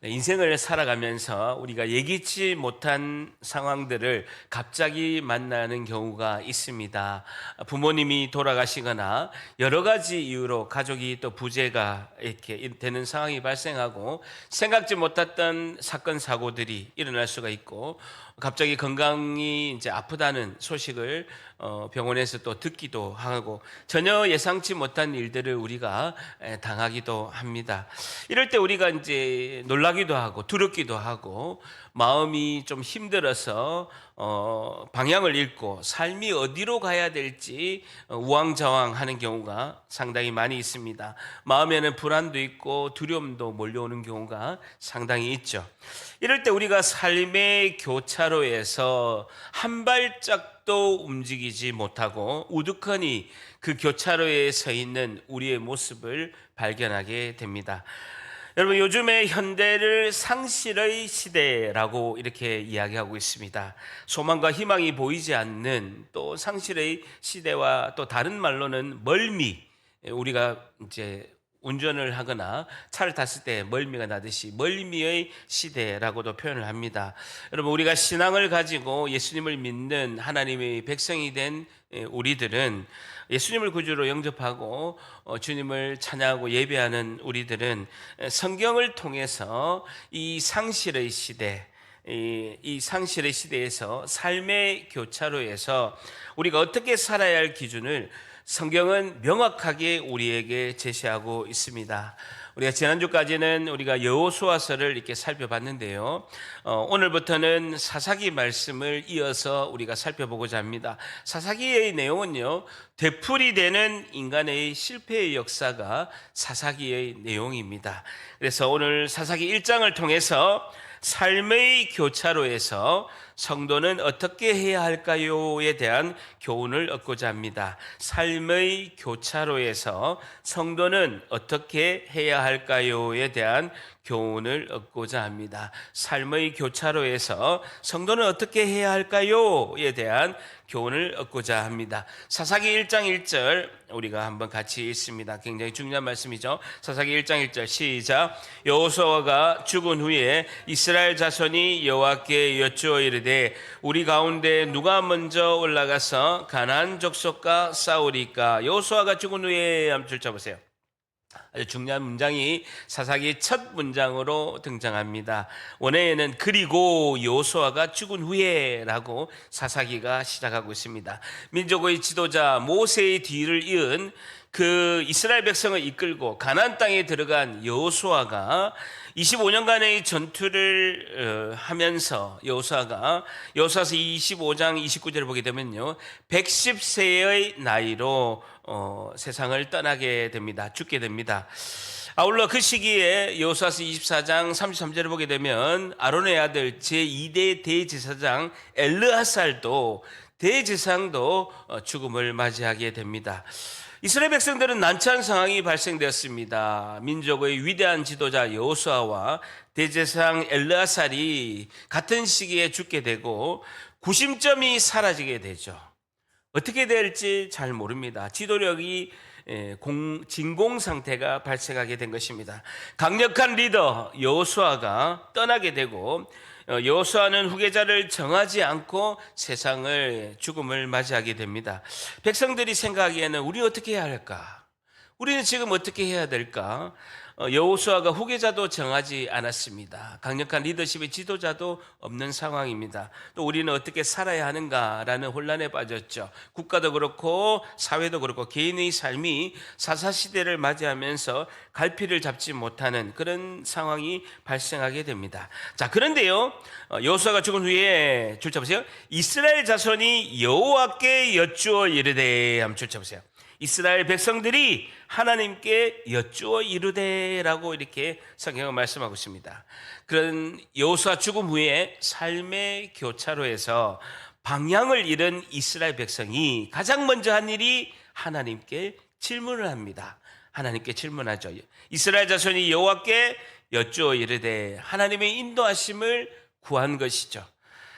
인생을 살아가면서 우리가 예기치 못한 상황들을 갑자기 만나는 경우가 있습니다. 부모님이 돌아가시거나 여러 가지 이유로 가족이 또 부재가 이렇게 되는 상황이 발생하고 생각지 못했던 사건 사고들이 일어날 수가 있고, 갑자기 건강이 이제 아프다는 소식을 병원에서 또 듣기도 하고, 전혀 예상치 못한 일들을 우리가 당하기도 합니다. 이럴 때 우리가 이제 놀라기도 하고 두렵기도 하고 마음이 좀 힘들어서 방향을 잃고 삶이 어디로 가야 될지 우왕좌왕하는 경우가 상당히 많이 있습니다. 마음에는 불안도 있고 두려움도 몰려오는 경우가 상당히 있죠. 이럴 때 우리가 삶의 교차로에서 한 발짝도 움직이지 못하고 우두커니 그 교차로에 서 있는 우리의 모습을 발견하게 됩니다. 여러분, 요즘에 현대를 상실의 시대라고 이렇게 이야기하고 있습니다. 소망과 희망이 보이지 않는 또 상실의 시대와 또 다른 말로는 멀미, 우리가 이제 운전을 하거나 차를 탔을 때 멀미가 나듯이 멀미의 시대라고도 표현을 합니다. 여러분, 우리가 신앙을 가지고 예수님을 믿는 하나님의 백성이 된 우리들은, 예수님을 구주로 영접하고 주님을 찬양하고 예배하는 우리들은 성경을 통해서 이 상실의 시대, 이 상실의 시대에서 삶의 교차로에서 우리가 어떻게 살아야 할 기준을 성경은 명확하게 우리에게 제시하고 있습니다. 우리가 지난주까지는 우리가 여호수아서를 이렇게 살펴봤는데요. 오늘부터는 사사기 말씀을 이어서 우리가 살펴보고자 합니다. 사사기의 내용은요, 되풀이되는 인간의 실패의 역사가 사사기의 내용입니다. 그래서 오늘 사사기 1장을 통해서 삶의 교차로에서 성도는 어떻게 해야 할까요에 대한 교훈을 얻고자 합니다. 삶의 교차로에서 성도는 어떻게 해야 할까요에 대한 교훈을 얻고자 합니다. 삶의 교차로에서 성도는 어떻게 해야 할까요에 대한 교훈을 얻고자 합니다. 사사기 1장 1절 우리가 한번 같이 읽습니다. 굉장히 중요한 말씀이죠. 사사기 1장 1절 시작. 여호수아가 죽은 후에 이스라엘 자손이 여호와께 여쭈어 이르되 우리 가운데 누가 먼저 올라가서 가나안 족속과 싸우리까. 여호수아가 죽은 후에 한번 줄쳐보세요. 아주 중요한 문장이 사사기 첫 문장으로 등장합니다. 원어에는 그리고 여호수아가 죽은 후에 라고 사사기가 시작하고 있습니다. 민족의 지도자 모세의 뒤를 이은 그 이스라엘 백성을 이끌고 가나안 땅에 들어간 여호수아가 25년간의 전투를 하면서 여호수아서 25장 29절을 보게 되면요, 110세의 나이로 세상을 떠나게 됩니다. 죽게 됩니다. 아울러 그 시기에 여호수아서 24장 33절을 보게 되면 아론의 아들 제2대 대제사장 엘르아살도 대제사장도 죽음을 맞이하게 됩니다. 이스라엘 백성들은 난처한 상황이 발생되었습니다. 민족의 위대한 지도자 여호수아와 대제사장 엘르아살이 같은 시기에 죽게 되고 구심점이 사라지게 되죠. 어떻게 될지 잘 모릅니다. 지도력이 진공 상태가 발생하게 된 것입니다. 강력한 리더 여호수아가 떠나게 되고 여호수아는 후계자를 정하지 않고 세상을 죽음을 맞이하게 됩니다. 백성들이 생각하기에는 우리 어떻게 해야 할까? 우리는 지금 어떻게 해야 될까? 여호수아가 후계자도 정하지 않았습니다. 강력한 리더십의 지도자도 없는 상황입니다. 또 우리는 어떻게 살아야 하는가라는 혼란에 빠졌죠. 국가도 그렇고 사회도 그렇고 개인의 삶이 사사시대를 맞이하면서 갈피를 잡지 못하는 그런 상황이 발생하게 됩니다. 자, 그런데요, 여호수아가 죽은 후에 줄쳐보세요. 이스라엘 자손이 여호와께 여쭈어 이르되 한번 줄쳐보세요. 이스라엘 백성들이 하나님께 여쭈어 이르되라고 이렇게 성경은 말씀하고 있습니다. 그런 여호수아 죽음 후에 삶의 교차로에서 방향을 잃은 이스라엘 백성이 가장 먼저 한 일이 하나님께 질문을 합니다. 하나님께 질문하죠. 이스라엘 자손이 여호와께 여쭈어 이르되 하나님의 인도하심을 구한 것이죠.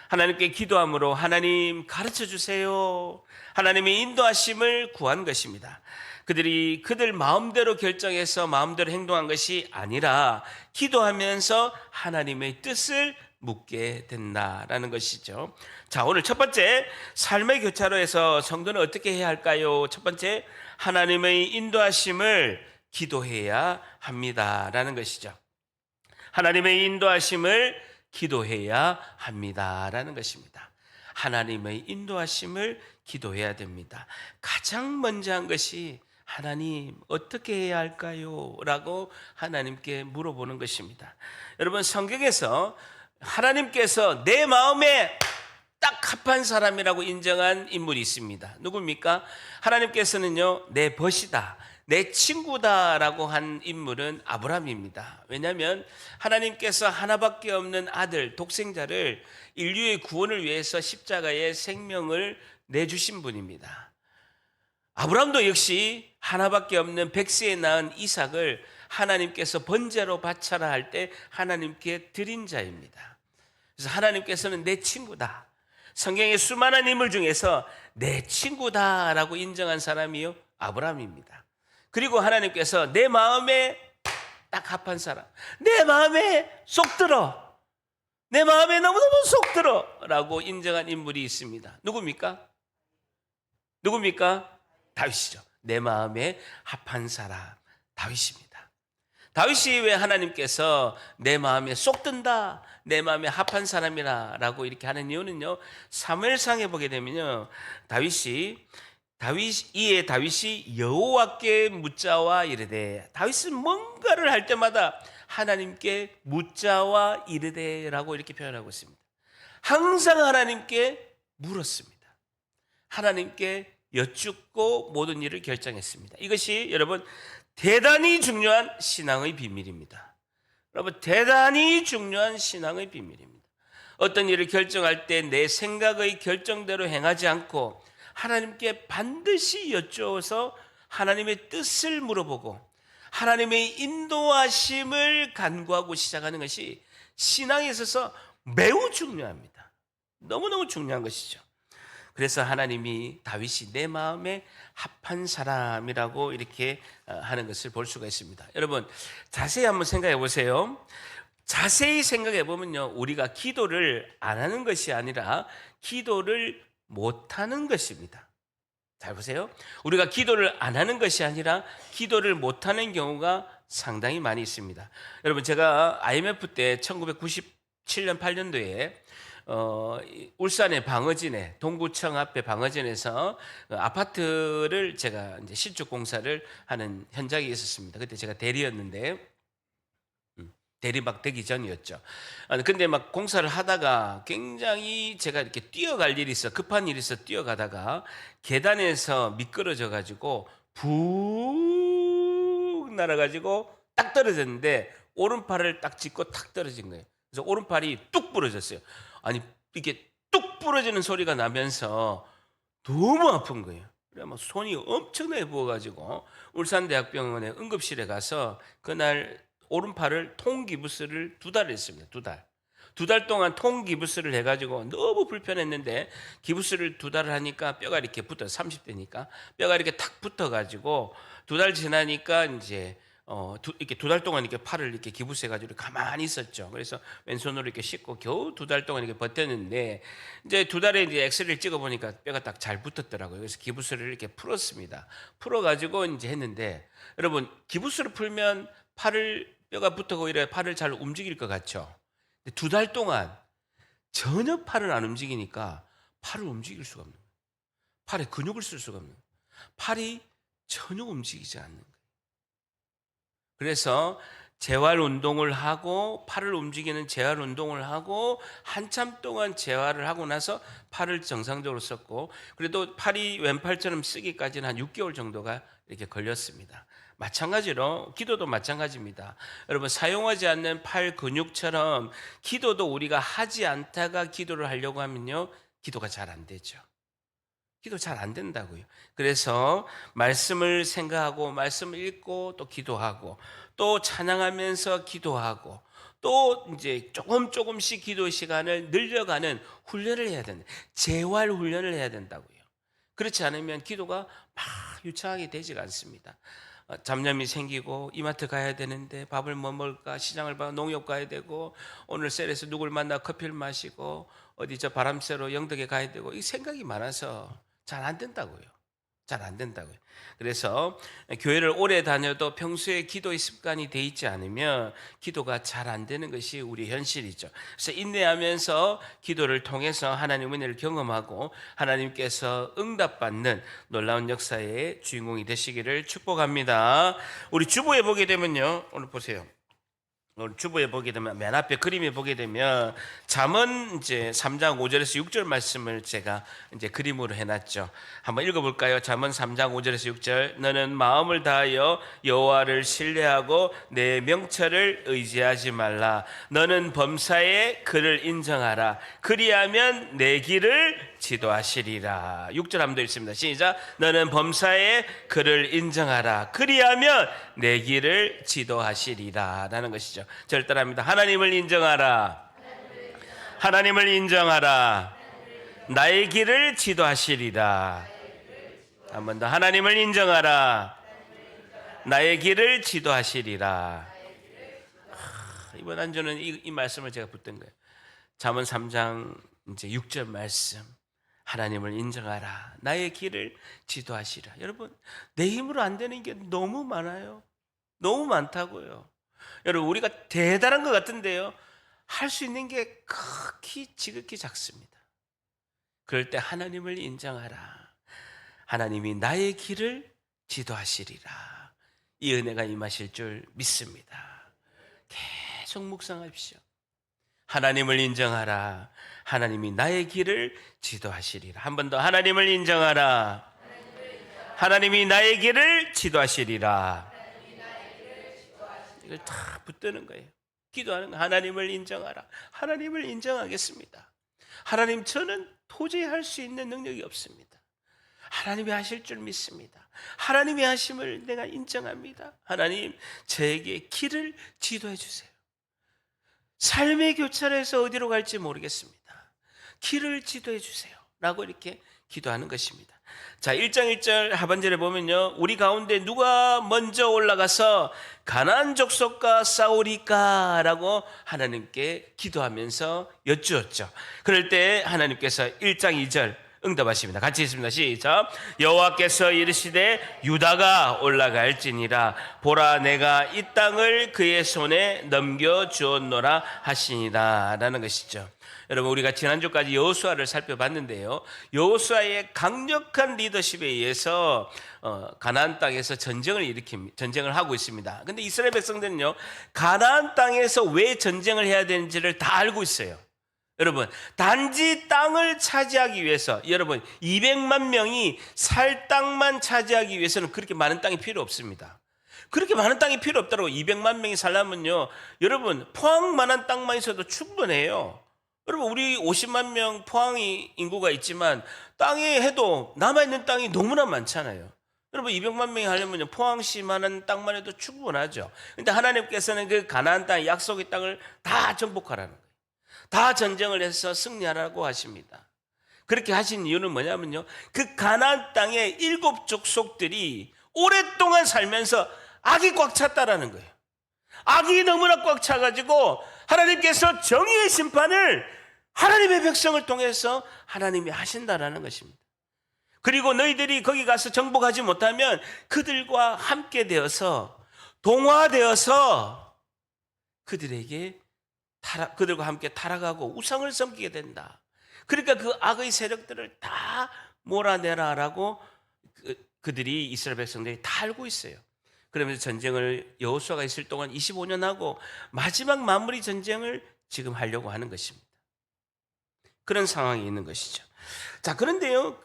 하나님께 기도함으로 하나님 가르쳐 주세요. 하나님의 인도하심을 구한 것입니다. 그들이 그들 마음대로 결정해서 마음대로 행동한 것이 아니라 기도하면서 하나님의 뜻을 묻게 된다라는 것이죠. 자, 오늘 첫 번째 삶의 교차로에서 성도는 어떻게 해야 할까요? 첫 번째, 하나님의 인도하심을 기도해야 합니다라는 것이죠. 하나님의 인도하심을 기도해야 합니다라는 것입니다. 하나님의 인도하심을 기도해야 됩니다. 가장 먼저 한 것이 하나님 어떻게 해야 할까요? 라고 하나님께 물어보는 것입니다. 여러분, 성경에서 하나님께서 내 마음에 딱 합한 사람이라고 인정한 인물이 있습니다. 누굽니까? 하나님께서는요, 내 벗이다, 내 친구다라고 한 인물은 아브라함입니다. 왜냐하면 하나님께서 하나밖에 없는 아들, 독생자를 인류의 구원을 위해서 십자가에 생명을 내주신 분입니다. 아브라함도 역시 하나밖에 없는 백세에 낳은 이삭을 하나님께서 번제로 바쳐라 할 때 하나님께 드린 자입니다. 그래서 하나님께서는 내 친구다, 성경의 수많은 인물 중에서 내 친구다라고 인정한 사람이요, 아브라함입니다. 그리고 하나님께서 내 마음에 딱 합한 사람, 내 마음에 쏙 들어, 내 마음에 너무너무 쏙 들어 라고 인정한 인물이 있습니다. 누굽니까? 다윗이죠. 내 마음에 합한 사람, 다윗입니다. 다윗이 왜 하나님께서 내 마음에 쏙 든다, 내 마음에 합한 사람이라고 이렇게 하는 이유는요, 사무엘상에 보게 되면요, 다윗이 여호와께 묻자와 이르되, 다윗은 뭔가를 할 때마다 하나님께 묻자와 이르되라고 이렇게 표현하고 있습니다. 항상 하나님께 물었습니다. 하나님께 여쭙고 모든 일을 결정했습니다. 이것이 여러분 대단히 중요한 신앙의 비밀입니다. 여러분, 대단히 중요한 신앙의 비밀입니다. 어떤 일을 결정할 때 내 생각의 결정대로 행하지 않고 하나님께 반드시 여쭈어서 하나님의 뜻을 물어보고 하나님의 인도하심을 간구하고 시작하는 것이 신앙에 있어서 매우 중요합니다. 너무너무 중요한 것이죠. 그래서 하나님이 다윗이 내 마음에 합한 사람이라고 이렇게 하는 것을 볼 수가 있습니다. 여러분, 자세히 한번 생각해 보세요. 자세히 생각해 보면요, 우리가 기도를 안 하는 것이 아니라 기도를 못 하는 것입니다. 잘 보세요. 우리가 기도를 안 하는 것이 아니라 기도를 못 하는 경우가 상당히 많이 있습니다. 여러분, 제가 IMF 때 1997년 8년도에 울산의 방어진에, 동구청 앞에 방어진에서 아파트를 제가 이제 신축 공사를 하는 현장에 있었습니다. 그때 제가 대리였는데, 대리 막 되기 전이었죠. 근데 막 공사를 하다가 굉장히 제가 이렇게 뛰어갈 일이 있어, 급한 일이 있어 뛰어가다가 계단에서 미끄러져 가지고 푹 날아가지고 딱 떨어졌는데 오른팔을 딱 짚고 탁 떨어진 거예요. 그래서 오른팔이 뚝 부러졌어요. 아니, 이게 뚝 부러지는 소리가 나면서 너무 아픈 거예요. 그래 막 손이 엄청나게 부어가지고 울산대학병원에 응급실에 가서 그날 오른팔을 통기부스를 2달 했습니다. 2달. 2달 동안 통기부스를 해가지고 너무 불편했는데 기부스를 2달을 하니까 뼈가 이렇게 붙어, 30대니까 뼈가 이렇게 탁 붙어가지고 2달 지나니까 이제 이렇게 2달 동안 이렇게 팔을 이렇게 기부스해가지고 가만히 있었죠. 그래서 왼손으로 이렇게 씻고 겨우 2달 동안 이렇게 버텼는데 이제 2달에 이제 엑스레이를 찍어보니까 뼈가 딱 잘 붙었더라고요. 그래서 기부스를 이렇게 풀었습니다. 풀어가지고 이제 했는데, 여러분, 기부스를 풀면 뼈가 붙어고 이래 팔을 잘 움직일 것 같죠. 2달 동안 전혀 팔을 안 움직이니까 팔을 움직일 수가 없는 거예요. 팔에 근육을 쓸 수가 없는 거예요. 팔이 전혀 움직이지 않는 거예요. 그래서 재활 운동을 하고, 팔을 움직이는 재활 운동을 하고 한참 동안 재활을 하고 나서 팔을 정상적으로 썼고, 그래도 팔이 왼팔처럼 쓰기까지는 한 6개월 정도가 이렇게 걸렸습니다. 마찬가지로 기도도 마찬가지입니다. 여러분, 사용하지 않는 팔 근육처럼 기도도 우리가 하지 않다가 기도를 하려고 하면요, 기도가 잘 안 되죠. 기도 잘 안 된다고요. 그래서 말씀을 생각하고 말씀을 읽고 또 기도하고 또 찬양하면서 기도하고 또 이제 조금씩 기도 시간을 늘려가는 훈련을 해야 된다. 재활 훈련을 해야 된다고요. 그렇지 않으면 기도가 막 유창하게 되지가 않습니다. 잡념이 생기고 이마트 가야 되는데 밥을 뭐 먹을까, 시장을 봐 농협 가야 되고, 오늘 셀에서 누굴 만나 커피를 마시고, 어디 저 바람 쐬러 영덕에 가야 되고, 이 생각이 많아서 잘 안 된다고요. 잘 안 된다고요. 그래서 교회를 오래 다녀도 평소에 기도의 습관이 돼 있지 않으면 기도가 잘 안 되는 것이 우리 현실이죠. 그래서 인내하면서 기도를 통해서 하나님 은혜를 경험하고 하나님께서 응답받는 놀라운 역사의 주인공이 되시기를 축복합니다. 우리 주보에 보게 되면요, 오늘 보세요. 오늘 주보에 보게 되면, 맨 앞에 그림에 보게 되면 잠언 이제 3장 5절에서 6절 말씀을 제가 이제 그림으로 해놨죠. 한번 읽어볼까요? 잠언 3장 5절에서 6절. 너는 마음을 다하여 여호와를 신뢰하고 내 명철을 의지하지 말라. 너는 범사에 그를 인정하라. 그리하면 내 길을 지도하시리라. 6절 한번 더 읽습니다. 시작. 너는 범사에 그를 인정하라. 그리하면 내 길을 지도하시리라 라는 것이죠. 저를 따라합니다. 하나님을 인정하라. 하나님을 인정하라. 나의 길을 지도하시리라. 한 번 더. 하나님을 인정하라. 나의 길을 지도하시리라. 이번 한 주는 이 말씀을 제가 붙든 거예요. 잠언 3장 이제 6절 말씀. 하나님을 인정하라. 나의 길을 지도하시라. 여러분, 내 힘으로 안 되는 게 너무 많아요. 너무 많다고요. 여러분, 우리가 대단한 것 같은데요, 할 수 있는 게 극히 지극히 작습니다. 그럴 때 하나님을 인정하라. 하나님이 나의 길을 지도하시리라. 이 은혜가 임하실 줄 믿습니다. 계속 묵상하십시오. 하나님을 인정하라. 하나님이 나의 길을 지도하시리라. 한 번 더. 하나님을 인정하라. 하나님이 나의 길을 지도하시리라. 이걸 다 붙드는 거예요. 기도하는 거. 하나님을 인정하라. 하나님을 인정하겠습니다. 하나님, 저는 도저히 할 수 있는 능력이 없습니다. 하나님이 하실 줄 믿습니다. 하나님이 하심을 내가 인정합니다. 하나님, 저에게 길을 지도해 주세요. 삶의 교차로에서 어디로 갈지 모르겠습니다. 길을 지도해 주세요 라고 이렇게 기도하는 것입니다. 자, 1장 1절 하반절에 보면요, 우리 가운데 누가 먼저 올라가서 가나안 족속과 싸우리까 라고 하나님께 기도하면서 여쭈었죠. 그럴 때 하나님께서 1장 2절 응답하십니다. 같이 읽습니다. 시작. 여호와께서 이르시되 유다가 올라갈지니라. 보라, 내가 이 땅을 그의 손에 넘겨주었노라 하시니라 라는 것이죠. 여러분, 우리가 지난주까지 여호수아를 살펴봤는데요, 여호수아의 강력한 리더십에 의해서 가나안 땅에서 전쟁을 하고 있습니다. 근데 이스라엘 백성들은요, 가나안 땅에서 왜 전쟁을 해야 되는지를 다 알고 있어요. 여러분, 단지 땅을 차지하기 위해서, 여러분 200만 명이 살 땅만 차지하기 위해서는 그렇게 많은 땅이 필요 없습니다. 그렇게 많은 땅이 필요 없다고. 200만 명이 살려면요, 여러분 포항만한 땅만 있어도 충분해요. 여러분, 우리 50만 명 포항이 인구가 있지만 땅에 해도 남아있는 땅이 너무나 많잖아요. 여러분, 200만 명이 하려면 포항시만한 땅만 해도 충분하죠. 근데 하나님께서는 그 가나안 땅, 약속의 땅을 다 정복하라는 거예요. 다 전쟁을 해서 승리하라고 하십니다. 그렇게 하신 이유는 뭐냐면요, 그 가나안 땅의 7 족속들이 오랫동안 살면서 악이 꽉 찼다라는 거예요. 악이 너무나 꽉 차가지고 하나님께서 정의의 심판을 하나님의 백성을 통해서 하나님이 하신다라는 것입니다. 그리고 너희들이 거기 가서 정복하지 못하면 그들과 함께 되어서, 동화되어서 그들과 함께 타락하고 우상을 섬기게 된다. 그러니까 그 악의 세력들을 다 몰아내라라고 그들이, 이스라엘 백성들이 다 알고 있어요. 그러면서 전쟁을 여호수아가 있을 동안 25년 하고 마지막 마무리 전쟁을 지금 하려고 하는 것입니다. 그런 상황이 있는 것이죠. 자, 그런데요,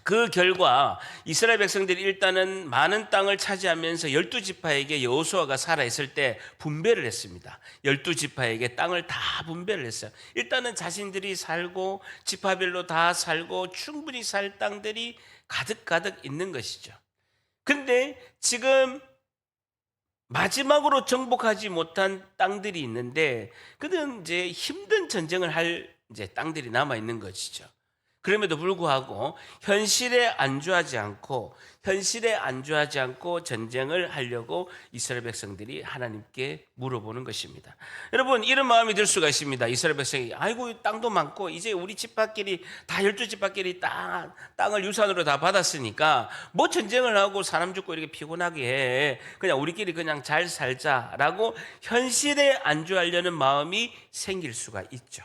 그 결과 이스라엘 백성들이 일단은 많은 땅을 차지하면서 12지파에게 여호수아가 살아있을 때 분배를 했습니다. 12지파에게 땅을 다 분배를 했어요. 일단은 자신들이 살고 지파별로 다 살고 충분히 살 땅들이 가득가득 있는 것이죠. 근데 지금 마지막으로 정복하지 못한 땅들이 있는데, 그는 이제 힘든 전쟁을 할 이제 땅들이 남아 있는 것이죠. 그럼에도 불구하고 현실에 안주하지 않고 전쟁을 하려고 이스라엘 백성들이 하나님께 물어보는 것입니다. 여러분, 이런 마음이 들 수가 있습니다. 이스라엘 백성이 아이고 땅도 많고 이제 우리 집밖들이 다 12집밖들이 땅을 유산으로 다 받았으니까 뭐 전쟁을 하고 사람 죽고 이렇게 피곤하게 해. 그냥 우리끼리 그냥 잘 살자라고 현실에 안주하려는 마음이 생길 수가 있죠.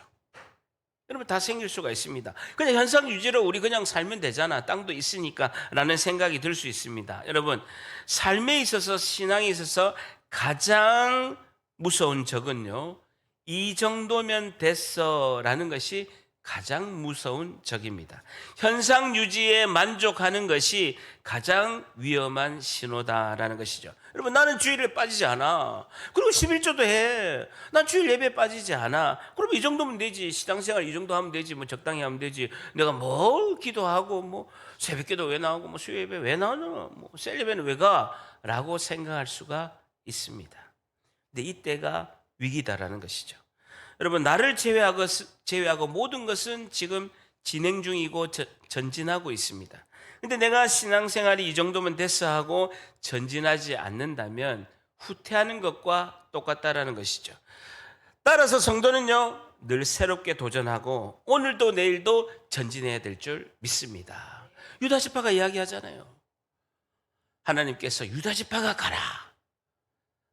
여러분, 다 생길 수가 있습니다. 그냥 현상 유지로 우리 그냥 살면 되잖아. 땅도 있으니까 라는 생각이 들 수 있습니다. 여러분, 삶에 있어서, 신앙에 있어서 가장 무서운 적은요, 이 정도면 됐어 라는 것이 가장 무서운 적입니다. 현상 유지에 만족하는 것이 가장 위험한 신호다라는 것이죠. 여러분, 나는 주일에 빠지지 않아. 그리고 11조도 해. 난 주일 예배에 빠지지 않아. 그럼 이 정도면 되지. 신앙생활 이 정도 하면 되지. 뭐 적당히 하면 되지. 내가 뭘 기도하고 뭐 새벽기도 왜 나오고 뭐 수요 예배 왜 나오나, 뭐 셀 예배는 왜 가? 라고 생각할 수가 있습니다. 근데 이때가 위기다라는 것이죠. 여러분, 나를 제외하고 모든 것은 지금 진행 중이고 전진하고 있습니다. 근데 내가 신앙생활이 이 정도면 됐어 하고 전진하지 않는다면 후퇴하는 것과 똑같다라는 것이죠. 따라서 성도는요, 늘 새롭게 도전하고 오늘도 내일도 전진해야 될 줄 믿습니다. 유다 지파가 이야기하잖아요. 하나님께서 유다 지파가 가라.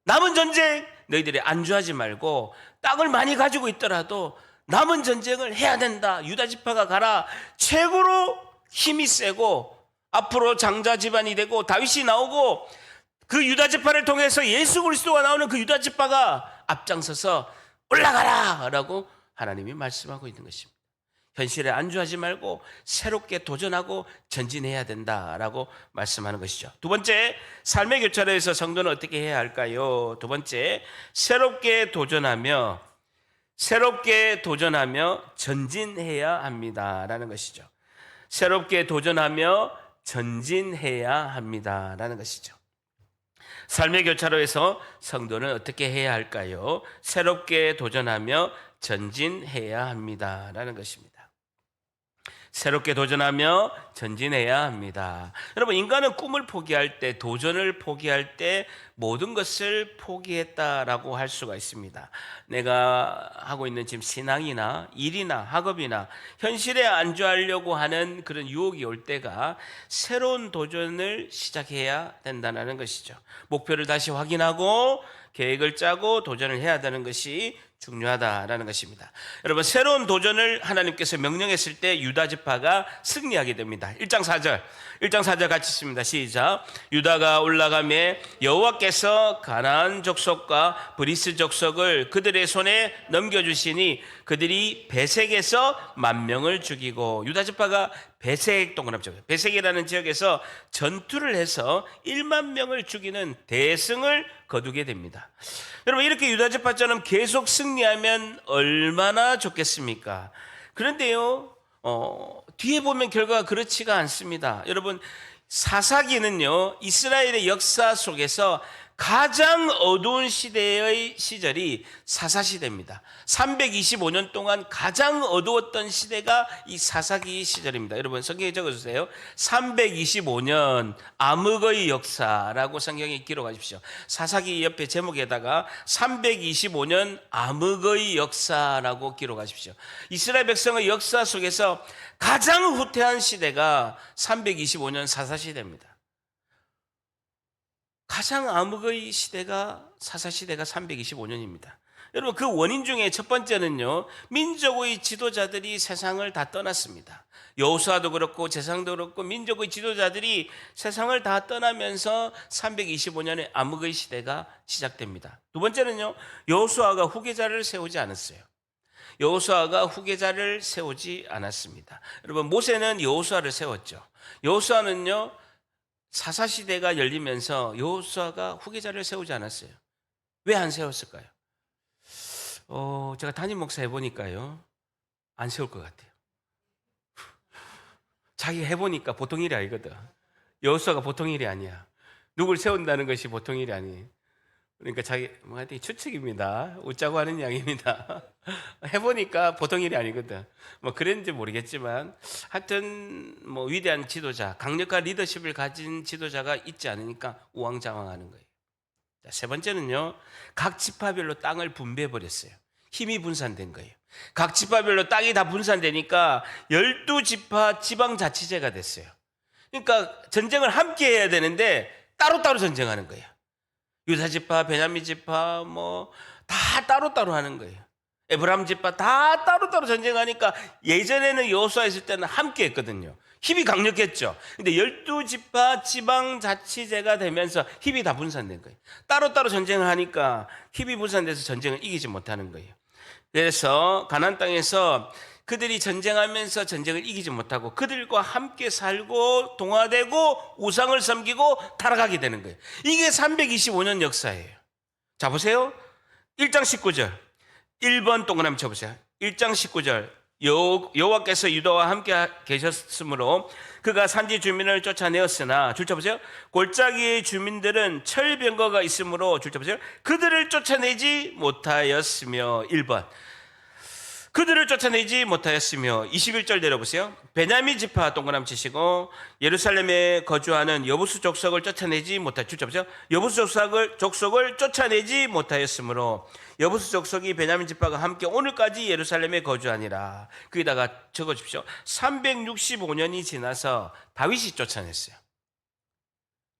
남은 전쟁 너희들이 안주하지 말고 땅을 많이 가지고 있더라도 남은 전쟁을 해야 된다. 유다 지파가 가라. 최고로 힘이 세고 앞으로 장자 집안이 되고 다윗이 나오고 그 유다 지파를 통해서 예수 그리스도가 나오는 그 유다 지파가 앞장서서 올라가라 라고 하나님이 말씀하고 있는 것입니다. 현실에 안주하지 말고 새롭게 도전하고 전진해야 된다라고 말씀하는 것이죠. 두 번째, 삶의 교차로에서 성도는 어떻게 해야 할까요? 두 번째, 새롭게 도전하며 전진해야 합니다라는 것이죠. 새롭게 도전하며 전진해야 합니다라는 것이죠. 삶의 교차로에서 성도는 어떻게 해야 할까요? 새롭게 도전하며 전진해야 합니다라는 것입니다. 새롭게 도전하며 전진해야 합니다. 여러분, 인간은 꿈을 포기할 때, 도전을 포기할 때 모든 것을 포기했다라고 할 수가 있습니다. 내가 하고 있는 지금 신앙이나 일이나 학업이나 현실에 안주하려고 하는 그런 유혹이 올 때가 새로운 도전을 시작해야 된다는 것이죠. 목표를 다시 확인하고 계획을 짜고 도전을 해야 되는 것이 중요하다라는 것입니다. 여러분, 새로운 도전을 하나님께서 명령했을 때 유다 지파가 승리하게 됩니다. 1장 4절 같이 읽습니다. 시작. 유다가 올라가매 여호와께서 가나안 족속과 브리스 족속을 그들의 손에 넘겨주시니 그들이 베색에서 10,000명을 죽이고, 유다 지파가 베색, 동그랗죠, 베색이라는 지역에서 전투를 해서 10,000명을 죽이는 대승을 거두게 됩니다. 여러분, 이렇게 유다 지파처럼 계속 승리하면 얼마나 좋겠습니까? 그런데요, 뒤에 보면 결과가 그렇지가 않습니다. 여러분, 사사기는요, 이스라엘의 역사 속에서 가장 어두운 시절이 사사시대입니다. 325년 동안 가장 어두웠던 시대가 이 사사기 시절입니다. 여러분, 성경에 적어주세요. 325년 암흑의 역사라고 성경에 기록하십시오. 사사기 옆에 제목에다가 325년 암흑의 역사라고 기록하십시오. 이스라엘 백성의 역사 속에서 가장 후퇴한 시대가 325년 사사시대입니다. 가장 암흑의 시대가 사사시대가 325년입니다. 여러분, 그 원인 중에 첫 번째는요, 민족의 지도자들이 세상을 다 떠났습니다. 여호수아도 그렇고 제사장도 그렇고 민족의 지도자들이 세상을 다 떠나면서 325년의 암흑의 시대가 시작됩니다. 두 번째는요, 여호수아가 후계자를 세우지 않았어요. 여호수아가 후계자를 세우지 않았습니다. 여러분, 모세는 여호수아를 세웠죠. 여호수아는요, 사사시대가 열리면서 여호수아가 후계자를 세우지 않았어요. 왜 안 세웠을까요? 제가 담임 목사 해보니까요, 안 세울 것 같아요. 자기 해보니까 보통 일이 아니거든. 여호수아가 보통 일이 아니야. 누굴 세운다는 것이 보통 일이 아니에요. 그러니까 자기 뭐하여튼 추측입니다. 웃자고 하는 이야기입니다. 해보니까 보통 일이 아니거든. 뭐 그랬는지 모르겠지만 하여튼 뭐 위대한 지도자, 강력한 리더십을 가진 지도자가 있지 않으니까 우왕좌왕하는 거예요. 자, 세 번째는요, 각 지파별로 땅을 분배해 버렸어요. 힘이 분산된 거예요. 각 지파별로 땅이 다 분산되니까 12지파 지방자치제가 됐어요. 그러니까 전쟁을 함께 해야 되는데 따로따로 전쟁하는 거예요. 유다 지파, 베냐민 지파 뭐 다 따로따로 하는 거예요. 에브라임 지파 다 따로따로 전쟁하니까 예전에는 여호수아 있을 때는 함께 했거든요. 힘이 강력했죠. 근데 12지파 지방자치제가 되면서 힘이 다 분산된 거예요. 따로따로 전쟁을 하니까 힘이 분산돼서 전쟁을 이기지 못하는 거예요. 그래서 가나안 땅에서 그들이 전쟁하면서 전쟁을 이기지 못하고 그들과 함께 살고 동화되고 우상을 섬기고 타락하게 되는 거예요. 이게 325년 역사예요. 자, 보세요. 1장 19절 1번 동그라미 쳐보세요. 1장 19절 여호와께서 유다와 함께 계셨으므로 그가 산지 주민을 쫓아내었으나 줄 쳐보세요. 골짜기의 주민들은 철병거가 있으므로 줄 쳐보세요. 그들을 쫓아내지 못하였으며 1번 그들을 쫓아내지 못하였으며 21절 내려보세요. 베냐민 지파 동그라미 치시고 예루살렘에 거주하는 여부수 족속을 쫓아내지 못하 주죠. 여부수 족속을 쫓아내지 못하였으므로 여부수 족속이 베냐민 지파가 함께 오늘까지 예루살렘에 거주하니라. 거기다가 적어 주십시오. 365년이 지나서 다윗이 쫓아냈어요.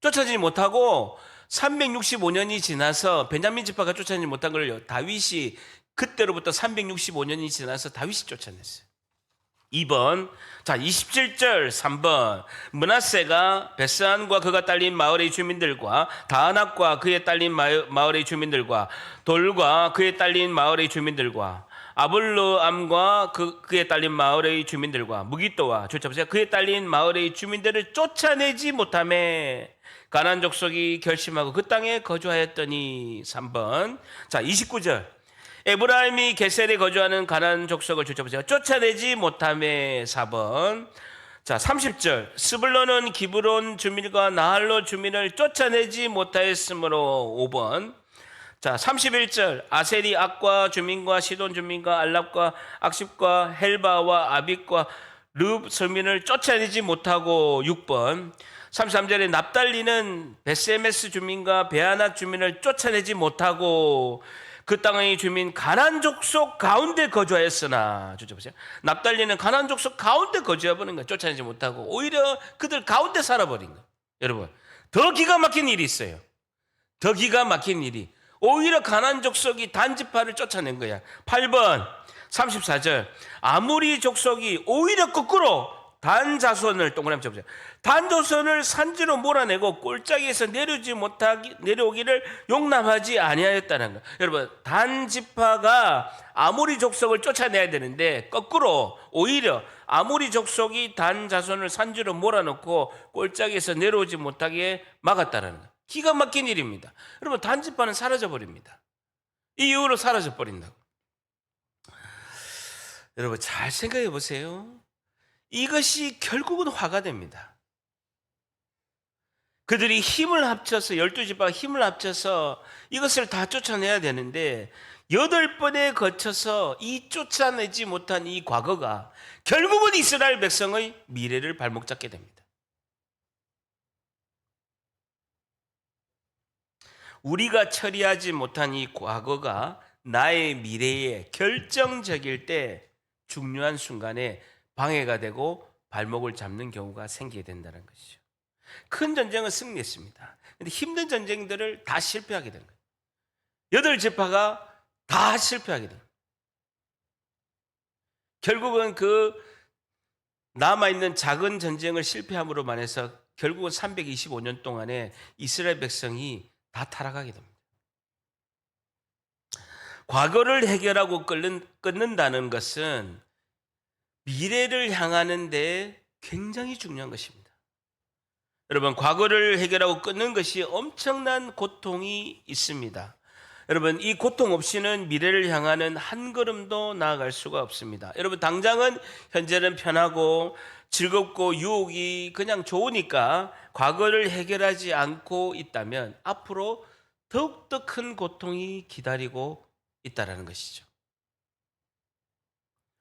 쫓아내지 못하고 365년이 지나서 베냐민 지파가 쫓아내지 못한 걸 다윗이 그때로부터 365년이 지나서 다윗이 쫓아냈어요. 2번, 자 27절 3번 므낫세가 베스안과 그가 딸린 마을의 주민들과 다아낙과 그의 딸린 마을의 주민들과 돌과 그의 딸린 마을의 주민들과 아블르암과 그의 딸린 마을의 주민들과 무기또와 조차보세요. 그의 딸린 마을의 주민들을 쫓아내지 못하매 가나안 족속이 결심하고 그 땅에 거주하였더니 3번, 자 29절 에브라임이 게셀에 거주하는 가나안 족속을 쫓아보세요. 쫓아내지 못함에 4번. 자, 30절. 스불론은 기브론 주민과 나할로 주민을 쫓아내지 못하였으므로 5번. 자, 31절. 아셀이 악과 주민과 시돈 주민과 알랍과 악십과 헬바와 아빅과 르브 서민을 쫓아내지 못하고 6번. 33절에 납달리는 베세메스 주민과 베아낫 주민을 쫓아내지 못하고 그 땅의 주민 가나안 족속 가운데 거주하였으나 보세요. 납달리는 가나안 족속 가운데 거주해버린 거예요. 쫓아내지 못하고 오히려 그들 가운데 살아버린 거예요. 여러분 더 기가 막힌 일이 있어요. 더 기가 막힌 일이 오히려 가나안 족속이 단지파를 쫓아낸 거야. 8번 34절 아무리 족속이 오히려 거꾸로 단 자손을 동그라미 쳐보세요. 단 자손을 산지로 몰아내고 골짜기에서 내려오기를 용납하지 아니하였다는 거. 여러분 단 지파가 아모리 족속을 쫓아내야 되는데 거꾸로 오히려 아모리 족속이 단 자손을 산지로 몰아넣고 골짜기에서 내려오지 못하게 막았다는 거. 기가 막힌 일입니다. 여러분 단 지파는 사라져 버립니다. 이 이후로 사라져 버린다고. 여러분 잘 생각해 보세요. 이것이 결국은 화가 됩니다. 그들이 힘을 합쳐서 12지파가 힘을 합쳐서 이것을 다 쫓아내야 되는데 8번에 거쳐서 이 쫓아내지 못한 이 과거가 결국은 이스라엘 백성의 미래를 발목 잡게 됩니다. 우리가 처리하지 못한 이 과거가 나의 미래에 결정적일 때 중요한 순간에 방해가 되고 발목을 잡는 경우가 생기게 된다는 것이죠. 큰 전쟁은 승리했습니다. 그런데 힘든 전쟁들을 다 실패하게 된 거예요. 8지파가 다 실패하게 된 거예요. 결국은 그 남아있는 작은 전쟁을 실패함으로만 해서 결국은 325년 동안에 이스라엘 백성이 다 타락하게 됩니다. 과거를 해결하고 끊는다는 것은 미래를 향하는 데 굉장히 중요한 것입니다. 여러분 과거를 해결하고 끊는 것이 엄청난 고통이 있습니다. 여러분 이 고통 없이는 미래를 향하는 한 걸음도 나아갈 수가 없습니다. 여러분 당장은 현재는 편하고 즐겁고 유혹이 그냥 좋으니까 과거를 해결하지 않고 있다면 앞으로 더욱더 큰 고통이 기다리고 있다라는 것이죠.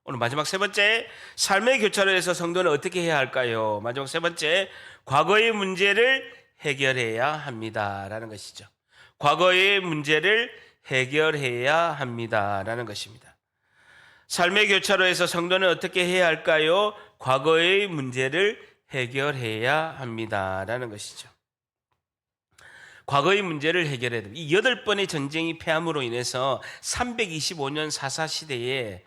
오늘 마지막 세 번째, 삶의 교차로에서 성도는 어떻게 해야 할까요? 마지막 세 번째, 과거의 문제를 해결해야 합니다라는 것이죠. 과거의 문제를 해결해야 합니다라는 것입니다. 삶의 교차로에서 성도는 어떻게 해야 할까요? 과거의 문제를 해결해야 합니다라는 것이죠. 과거의 문제를 해결해야 됩니다. 이 8번의 전쟁이 패함으로 인해서 325년 사사시대에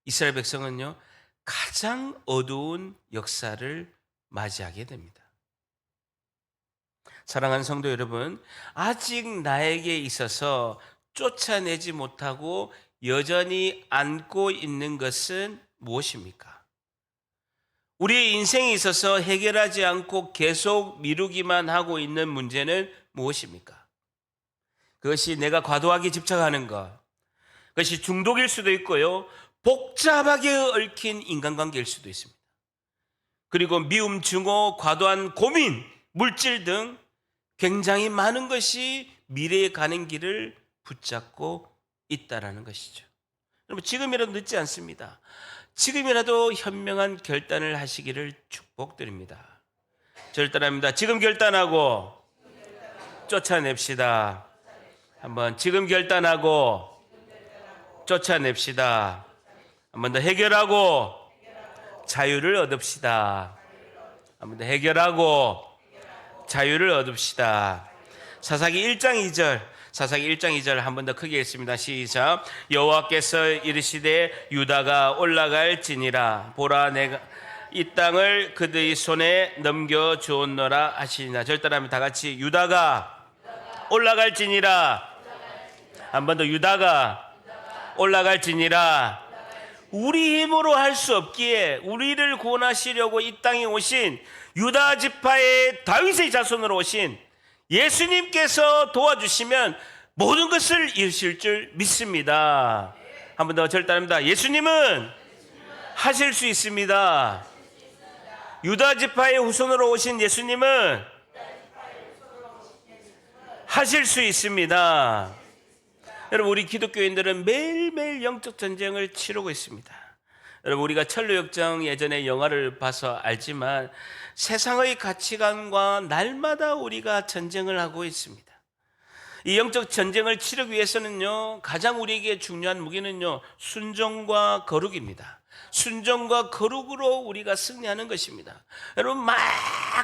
이스라엘 백성은요, 가장 어두운 역사를 맞이하게 됩니다. 사랑하는 성도 여러분, 아직 나에게 있어서 쫓아내지 못하고 여전히 안고 있는 것은 무엇입니까? 우리의 인생에 있어서 해결하지 않고 계속 미루기만 하고 있는 문제는 무엇입니까? 그것이 내가 과도하게 집착하는 것, 그것이 중독일 수도 있고요, 복잡하게 얽힌 인간관계일 수도 있습니다. 그리고 미움, 증오, 과도한 고민, 물질 등 굉장히 많은 것이 미래에 가는 길을 붙잡고 있다라는 것이죠. 여러분, 지금이라도 늦지 않습니다. 지금이라도 현명한 결단을 하시기를 축복드립니다. 절단합니다. 지금 결단하고 쫓아냅시다. 한번 지금 결단하고 쫓아냅시다. 한 번 더 해결하고 자유를 얻읍시다. 한 번 더 해결하고 자유를 얻읍시다. 사사기 1장 2절, 사사기 1장 2절 한 번 더 크게 읽습니다. 시작. 여호와께서 이르시되 유다가 올라갈지니라. 보라, 내가 이 땅을 그들의 손에 넘겨 주었노라 하시니라. 절단하면 다 같이 유다가 올라갈지니라. 한 번 더 유다가 올라갈지니라. 우리 힘으로 할 수 없기에 우리를 구원하시려고 이 땅에 오신 유다 지파의 다윗의 자손으로 오신 예수님께서 도와주시면 모든 것을 이루실 줄 믿습니다. 한 번 더 절단합니다. 예수님은 하실 수 있습니다. 유다 지파의 후손으로 오신 예수님은 하실 수 있습니다. 여러분, 우리 기독교인들은 매일매일 영적 전쟁을 치르고 있습니다. 여러분, 우리가 철로역정 예전에 영화를 봐서 알지만 세상의 가치관과 날마다 우리가 전쟁을 하고 있습니다. 이 영적 전쟁을 치르기 위해서는요, 가장 우리에게 중요한 무기는요, 순종과 거룩입니다. 순종과 거룩으로 우리가 승리하는 것입니다. 여러분, 막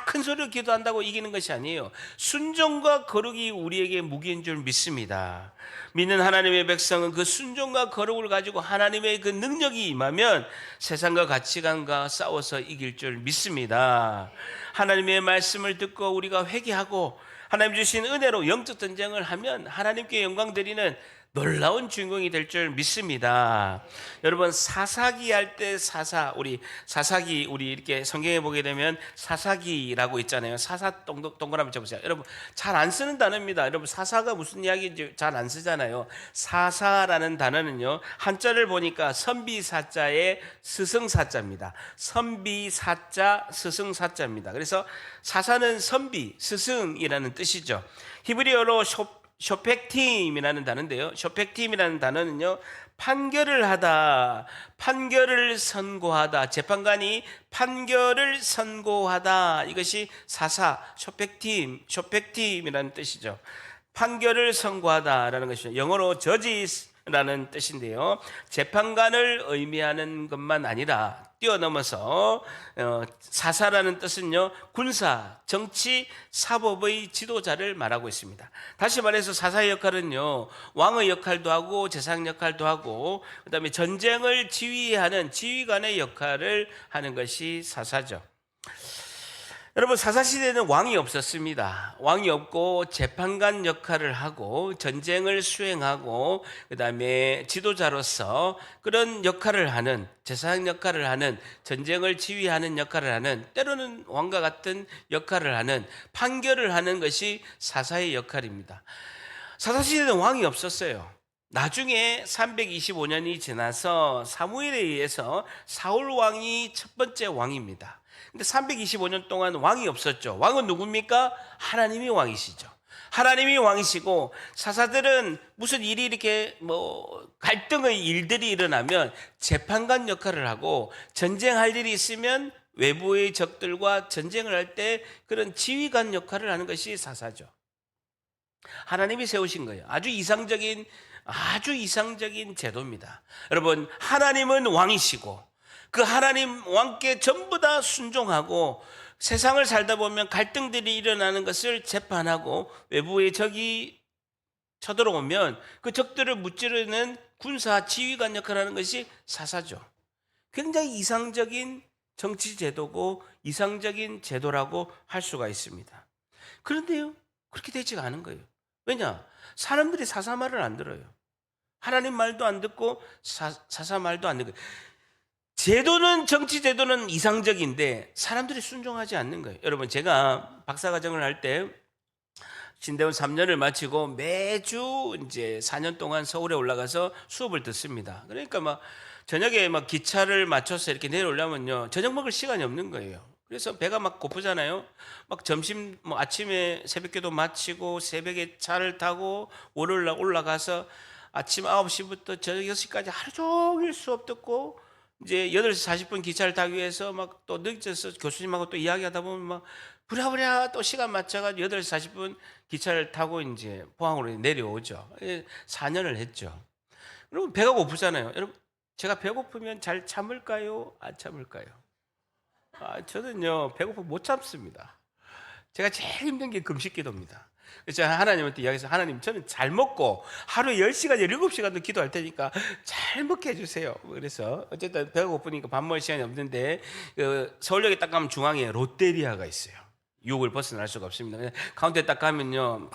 큰 소리로 기도한다고 이기는 것이 아니에요. 순종과 거룩이 우리에게 무기인 줄 믿습니다. 믿는 하나님의 백성은 그 순종과 거룩을 가지고 하나님의 그 능력이 임하면 세상과 가치관과 싸워서 이길 줄 믿습니다. 하나님의 말씀을 듣고 우리가 회개하고 하나님 주신 은혜로 영적 전쟁을 하면 하나님께 영광 드리는 놀라운 주인공이 될 줄 믿습니다. 여러분, 사사기 할 때 우리 사사기, 우리 이렇게 성경에 보게 되면 사사기라고 있잖아요. 사사 동그라미 쳐보세요. 여러분, 잘 안 쓰는 단어입니다. 여러분, 사사가 무슨 이야기인지 잘 안 쓰잖아요. 사사라는 단어는요, 한자를 보니까 선비사자의 스승사자입니다. 선비사자, 스승사자입니다. 그래서 사사는 선비, 스승이라는 뜻이죠. 히브리어로 쇼펙팀이라는 단어인데요. 쇼펙팀이라는 단어는요, 판결을 하다, 판결을 선고하다, 재판관이 판결을 선고하다, 이것이 사사, 쇼펙팀이라는 뜻이죠. 판결을 선고하다라는 것이죠. 영어로 judges라는 뜻인데요, 재판관을 의미하는 것만 아니라 뛰어넘어서 사사라는 뜻은요, 군사, 정치, 사법의 지도자를 말하고 있습니다. 다시 말해서 사사의 역할은요, 왕의 역할도 하고 제사장 역할도 하고 그다음에 전쟁을 지휘하는 지휘관의 역할을 하는 것이 사사죠. 여러분, 사사시대에는 왕이 없었습니다. 왕이 없고 재판관 역할을 하고 전쟁을 수행하고 그다음에 지도자로서 그런 역할을 하는, 제사장 역할을 하는, 전쟁을 지휘하는 역할을 하는, 때로는 왕과 같은 역할을 하는, 판결을 하는 것이 사사의 역할입니다. 사사시대에는 왕이 없었어요. 나중에 325년이 지나서 사무엘에 의해서 사울 왕이 첫 번째 왕입니다. 근데 325년 동안 왕이 없었죠. 왕은 누굽니까? 하나님이 왕이시죠. 하나님이 왕이시고 사사들은 무슨 일이 이렇게 갈등의 일들이 일어나면 재판관 역할을 하고, 전쟁할 일이 있으면 외부의 적들과 전쟁을 할 때 그런 지휘관 역할을 하는 것이 사사죠. 하나님이 세우신 거예요. 아주 이상적인 제도입니다. 여러분, 하나님은 왕이시고 그 하나님 왕께 전부 다 순종하고, 세상을 살다 보면 갈등들이 일어나는 것을 재판하고, 외부의 적이 쳐들어오면 그 적들을 무찌르는 군사 지휘관 역할을 하는 것이 사사죠. 굉장히 이상적인 정치 제도고 이상적인 제도라고 할 수가 있습니다. 그런데요, 그렇게 되지가 않은 거예요. 왜냐? 사람들이 사사 말을 안 들어요. 하나님 말도 안 듣고 사사 말도 안 듣고. 제도는, 정치 제도는 이상적인데 사람들이 순종하지 않는 거예요. 여러분, 제가 박사과정을 할 때 신대원 3년을 마치고 매주 이제 4년 동안 서울에 올라가서 수업을 듣습니다. 그러니까 저녁에 기차를 맞춰서 이렇게 내려오려면요, 저녁 먹을 시간이 없는 거예요. 그래서 배가 고프잖아요. 점심, 아침에 새벽기도 마치고 새벽에 차를 타고 월요일 날 올라가서 아침 9시부터 저녁 6시까지 하루 종일 수업 듣고, 이제 8시 40분 기차를 타기 위해서 또 늦어서 교수님하고 또 이야기하다 보면 부랴부랴 또 시간 맞춰가지고 8시 40분 기차를 타고 이제 포항으로 내려오죠. 4년을 했죠. 여러분, 배가 고프잖아요. 여러분, 제가 배고프면 잘 참을까요? 안 참을까요? 저는요, 배고프면 못 참습니다. 제가 제일 힘든 게 금식 기도입니다. 그래서 제가 하나님한테 이야기해서, 하나님, 저는 잘 먹고 하루에 10시간, 7시간도 기도할 테니까 잘 먹게 해주세요. 그래서 어쨌든 배가 고프니까 밥 먹을 시간이 없는데, 서울역에 딱 가면 중앙에 롯데리아가 있어요. 유혹을 벗어날 수가 없습니다. 가운데 딱 가면요,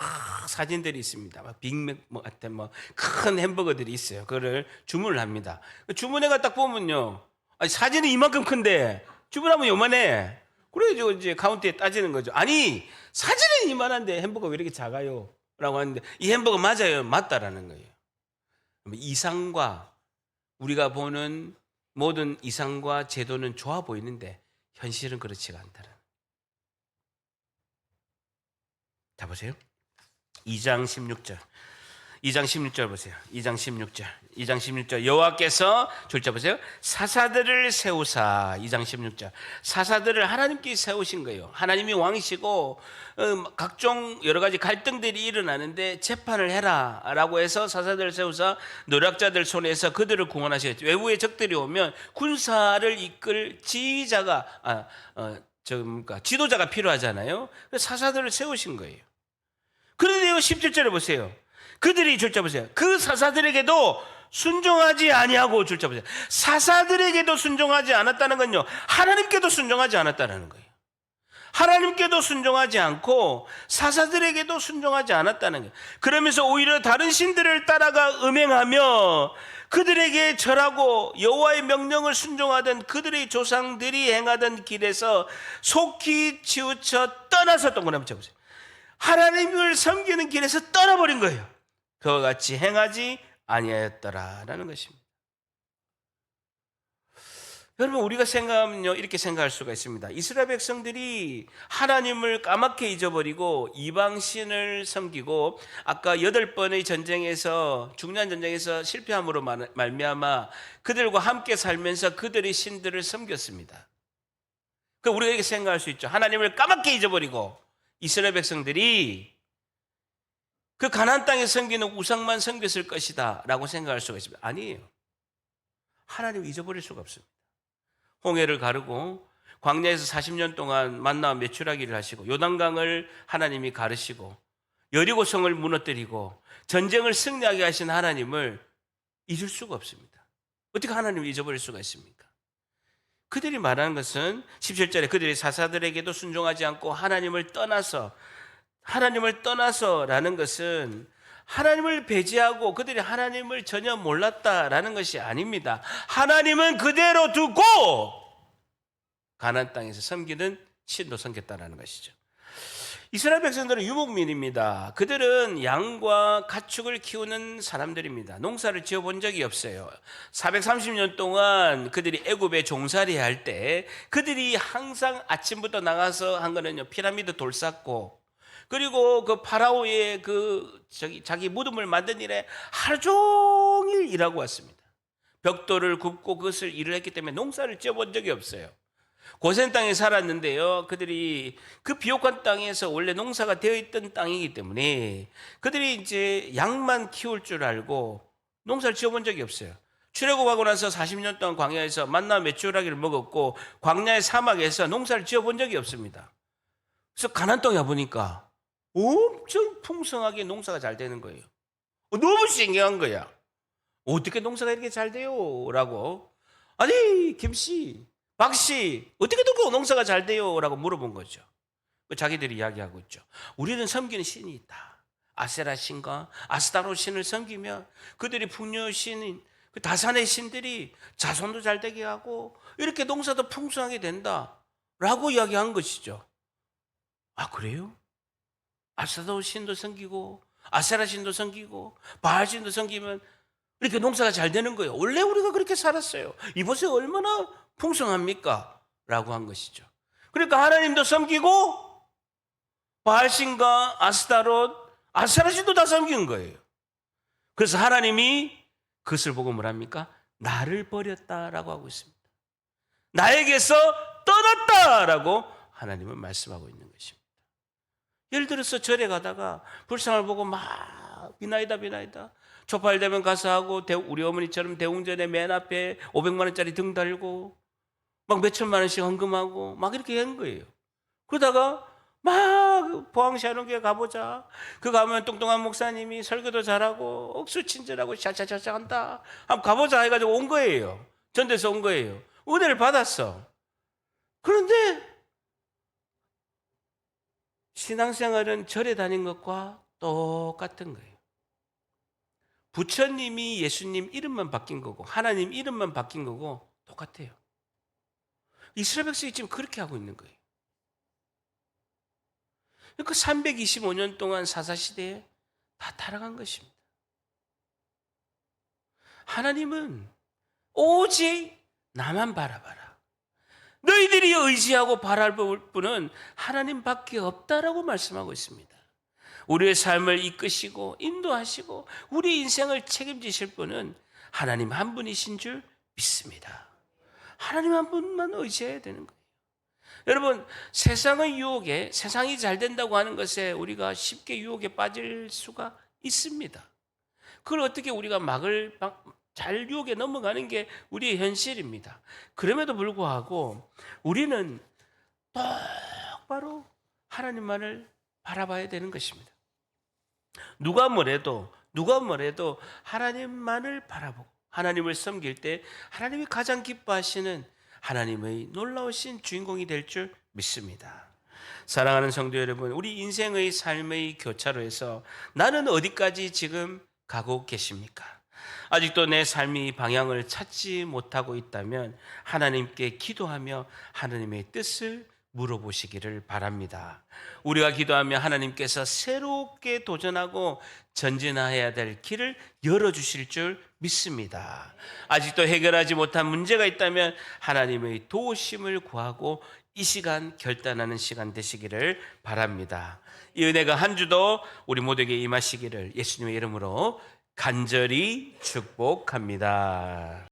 사진들이 있습니다. 빅맥 큰 햄버거들이 있어요. 그거를 주문을 합니다. 주문해가 딱 보면요, 사진은 이만큼 큰데 주문하면 요만해. 그래가지고 이제 카운터에 따지는 거죠. 아니, 사진은 이만한데 햄버거 왜 이렇게 작아요? 라고 하는데, 이 햄버거 맞아요? 맞다라는 거예요. 이상과, 우리가 보는 모든 이상과 제도는 좋아 보이는데 현실은 그렇지가 않다는. 자, 보세요. 2장 16절. 2장 16절 보세요. 2장 16절. 여호와께서, 줄자 보세요. 사사들을 세우사. 2장 16절. 사사들을 하나님께 세우신 거예요. 하나님이 왕이시고 각종 여러 가지 갈등들이 일어나는데 재판을 해라 라고 해서 사사들을 세우사 노략자들 손에서 그들을 구원하시겠죠. 외부의 적들이 오면 군사를 이끌 지휘자가 지도자가 필요하잖아요. 그래서 사사들을 세우신 거예요. 그런데요, 17절에 보세요. 그들이, 줄자 보세요. 그 사사들에게도 순종하지 아니하고, 줄자 보세요. 사사들에게도 순종하지 않았다는 건요, 하나님께도 순종하지 않았다는 거예요. 하나님께도 순종하지 않고 사사들에게도 순종하지 않았다는 거예요. 그러면서 오히려 다른 신들을 따라가 음행하며 그들에게 절하고 여호와의 명령을 순종하던 그들의 조상들이 행하던 길에서 속히 치우쳐 떠나서, 동그라미 쳐보세요. 하나님을 섬기는 길에서 떠나버린 거예요. 그와 같이 행하지 아니하였더라라는 것입니다. 여러분, 우리가 생각하면요, 이렇게 생각할 수가 있습니다. 이스라엘 백성들이 하나님을 까맣게 잊어버리고 이방신을 섬기고, 아까 8번의 전쟁에서, 중요한 전쟁에서 실패함으로 말미암아 그들과 함께 살면서 그들의 신들을 섬겼습니다. 우리가 이렇게 생각할 수 있죠. 하나님을 까맣게 잊어버리고 이스라엘 백성들이 그 가나안 땅에 섬기는 우상만 섬겼을 것이다 라고 생각할 수가 있습니다. 아니에요. 하나님을 잊어버릴 수가 없습니다. 홍해를 가르고 광야에서 40년 동안 만나와 메추라기를 하시고, 요단강을 하나님이 가르시고, 여리고성을 무너뜨리고 전쟁을 승리하게 하신 하나님을 잊을 수가 없습니다. 어떻게 하나님을 잊어버릴 수가 있습니까? 그들이 말하는 것은 17절에 그들이 사사들에게도 순종하지 않고 하나님을 떠나서라는 것은 하나님을 배제하고 그들이 하나님을 전혀 몰랐다라는 것이 아닙니다. 하나님은 그대로 두고 가나안 땅에서 섬기는 신도 섬겼다라는 것이죠. 이스라엘 백성들은 유목민입니다. 그들은 양과 가축을 키우는 사람들입니다. 농사를 지어본 적이 없어요. 430년 동안 그들이 애굽에 종살이 할 때 그들이 항상 아침부터 나가서 한 거는요, 피라미드 돌 쌓고, 그리고 그 파라오의 자기 무덤을 만든 일에 하루 종일 일하고 왔습니다. 벽돌을 굽고 그것을 일을 했기 때문에 농사를 지어본 적이 없어요. 고센 땅에 살았는데요. 그들이 그 비옥한 땅에서 원래 농사가 되어 있던 땅이기 때문에 그들이 이제 양만 키울 줄 알고 농사를 지어본 적이 없어요. 출애굽하고 나서 40년 동안 광야에서 만나 메추라기를 먹었고 광야의 사막에서 농사를 지어본 적이 없습니다. 그래서 가나안 땅에 와보니까 엄청 풍성하게 농사가 잘 되는 거예요. 너무 신기한 거야. 어떻게 농사가 이렇게 잘 돼요? 라고. 아니 김씨, 박씨, 어떻게 농사가 잘 돼요? 라고 물어본 거죠. 자기들이 이야기하고 있죠. 우리는 섬기는 신이 있다. 아세라 신과 아스타로 신을 섬기면 그들이 풍요 신인 그 다산의 신들이 자손도 잘 되게 하고 이렇게 농사도 풍성하게 된다 라고 이야기한 것이죠. 아 그래요? 아스타로 신도 섬기고 아세라 신도 섬기고 바알 신도 섬기면 이렇게 농사가 잘 되는 거예요. 원래 우리가 그렇게 살았어요. 이보세요 얼마나 풍성합니까? 라고 한 것이죠. 그러니까 하나님도 섬기고 바알신과 아스타롯, 아세라신도 다 섬긴 거예요. 그래서 하나님이 그것을 보고 뭐랍니까? 나를 버렸다라고 하고 있습니다. 나에게서 떠났다라고 하나님은 말씀하고 있는 것입니다. 예를 들어서 절에 가다가 불상을 보고 막 비나이다 초팔되면 가서 하고 우리 어머니처럼 대웅전에 맨 앞에 500만 원짜리 등 달고 막 몇천만 원씩 헌금하고 막 이렇게 한 거예요. 그러다가 막 포항시안교회 가보자. 그 가면 뚱뚱한 목사님이 설교도 잘하고 억수 친절하고 샤샤샤샤 한다. 한번 가보자 해가지고 온 거예요. 전도에서 온 거예요. 은혜를 받았어. 그런데 신앙생활은 절에 다닌 것과 똑같은 거예요. 부처님이 예수님 이름만 바뀐 거고 하나님 이름만 바뀐 거고 똑같아요. 이스라엘 백성이 지금 그렇게 하고 있는 거예요. 그 325년 동안 사사시대에 다 타락한 것입니다. 하나님은 오직 나만 바라봐라. 너희들이 의지하고 바라볼 분은 하나님밖에 없다라고 말씀하고 있습니다. 우리의 삶을 이끄시고 인도하시고 우리 인생을 책임지실 분은 하나님 한 분이신 줄 믿습니다. 하나님 한 분만 의지해야 되는 거예요. 여러분, 세상의 유혹에, 세상이 잘 된다고 하는 것에 우리가 쉽게 유혹에 빠질 수가 있습니다. 그걸 어떻게 우리가 잘 유혹에 넘어가는 게 우리의 현실입니다. 그럼에도 불구하고 우리는 똑바로 하나님만을 바라봐야 되는 것입니다. 누가 뭐래도 하나님만을 바라보고 하나님을 섬길 때 하나님이 가장 기뻐하시는 하나님의 놀라우신 주인공이 될 줄 믿습니다. 사랑하는 성도 여러분, 우리 인생의 삶의 교차로에서 나는 어디까지 지금 가고 계십니까? 아직도 내 삶이 방향을 찾지 못하고 있다면 하나님께 기도하며 하나님의 뜻을 물어보시기를 바랍니다. 우리가 기도하며 하나님께서 새롭게 도전하고 전진해야 될 길을 열어주실 줄 믿습니다. 아직도 해결하지 못한 문제가 있다면 하나님의 도우심을 구하고 이 시간 결단하는 시간 되시기를 바랍니다. 이 은혜가 한 주도 우리 모두에게 임하시기를 예수님의 이름으로 간절히 축복합니다.